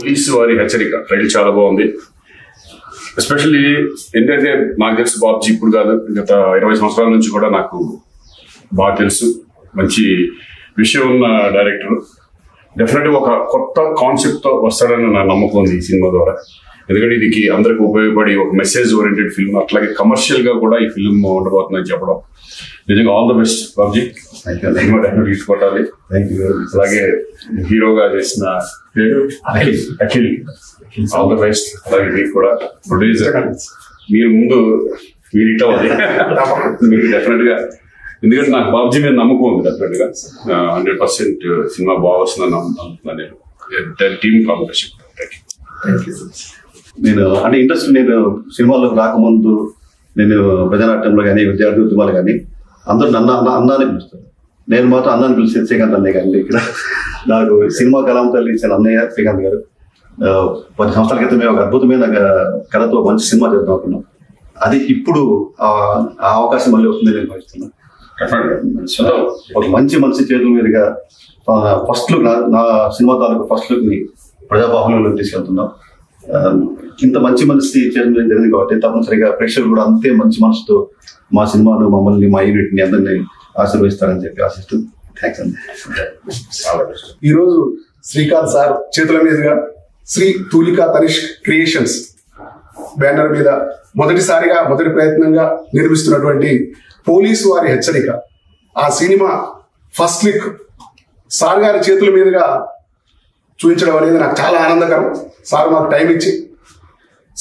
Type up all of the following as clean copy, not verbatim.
Police వారి హెచ్చరిక trailer చాలా బాగుంది. ఎస్పెషల్లీ ఏంటంటే నాకు తెలుసు బాబ్జీ ఇప్పుడు కాదు, గత 20 సంవత్సరాల నుంచి కూడా నాకు బాగా తెలుసు. మంచి విషయం ఉన్న డైరెక్టర్. డెఫినెట్గా ఒక కొత్త కాన్సెప్ట్ తో వస్తాడని నా నమ్మకం ఉంది ఈ సినిమా ద్వారా. ఎందుకంటే ఇది అందరికి ఉపయోగపడి ఒక మెసేజ్ ఓరియంటెడ్ ఫిల్మ్, అట్లాగే కమర్షియల్ గా కూడా ఈ ఫిల్మ్ ఉండబోతుందని చెప్పడం. నిజంగా ఆల్ ద బెస్ట్ బాబ్జీ. తీసుకోవాలి. అలాగే హీరోగా చేసిన అఖిల్, ఆల్ ద బెస్ట్. అలాగే మీకు కూడా ప్రొడ్యూసర్, మీరు ముందు మీరు ఇట్ అవ్వాలి మీరు డెఫినెట్ గా. ఎందుకంటే నాకు బాబ్జీ మీద నమ్మకం ఉంది. డెఫినెట్ గా 100% సినిమా బాగా వస్తుందని నమ్ముతున్నాను నేను. Team combination. నేను అంటే ఇంట్రెస్ట్, నేను సినిమాల్లో రాకముందు నేను ప్రజానాట్యంలో కానీ విద్యార్థి ఉద్యమాలు కానీ అందరూ అన్నాన్ని పిలుస్తారు. నేను మాత్రం అన్నాన్ని పిలిచి శ్రీకాంత్ అన్నయ్య కానీ ఇక్కడ నాకు సినిమా కళాం తల్లి ఇచ్చిన అన్నయ్య శ్రీకాంత్ గారు 10 సంవత్సరాల క్రితమే ఒక అద్భుతమైన కథతో మంచి సినిమా చేద్దాం అనుకున్నాం. అది ఇప్పుడు ఆ అవకాశం మళ్ళీ వస్తుంది నేను భావిస్తున్నాను. ఒక మంచి మనిషి చేతుల మీదుగా ఫస్ట్ లుక్, నా సినిమా తాలూకు ఫస్ట్ లుక్ ని ప్రజాబాహుల్యంలోకి తీసుకెళ్తున్నాం. ఇంత మంచి మనిషి చేతుల మీద జరిగింది కాబట్టి తప్పనిసరిగా ప్రేక్షకులు కూడా అంతే మంచి మనసుతో మా సినిమాను, మమ్మల్ని, మా యూనిట్ ని అందరినీ ఆశీర్వదిస్తారని చెప్పి ఆశిస్తూ థ్యాంక్స్ అండి. ఈరోజు శ్రీకాంత్ సార్ చేతుల మీదుగా శ్రీ తూలికా తనిష్ క్రియేషన్స్ బ్యానర్ మీద మొదటి ప్రయత్నంగా నిర్మిస్తున్నటువంటి పోలీసు వారి హెచ్చరిక, ఆ సినిమా ఫస్ట్ లుక్ సార్ గారి చేతుల మీదుగా చూపించడం అనేది నాకు చాలా ఆనందకరం. సార్ మాకు టైం ఇచ్చి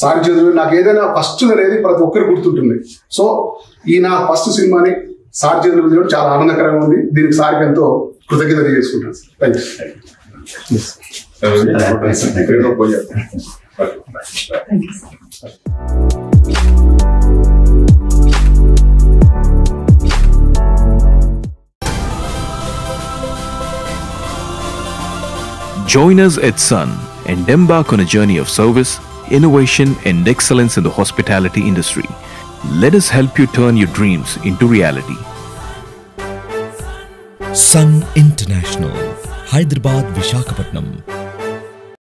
సార్ చేతులు నాకు ఏదైనా ఫస్ట్ అనేది ప్రతి ఒక్కరు గుర్తుంటుంది. సో ఈ నా ఫస్ట్ సినిమాని సార్ చేతుల మీద చాలా ఆనందకరంగా ఉంది. దీనికి సార్కి ఎంతో కృతజ్ఞత చేసుకుంటాను. Join us at Sun and embark on a journey of service, innovation and excellence in the hospitality industry. Let us help you turn your dreams into reality. Sun International, Hyderabad, Visakhapatnam.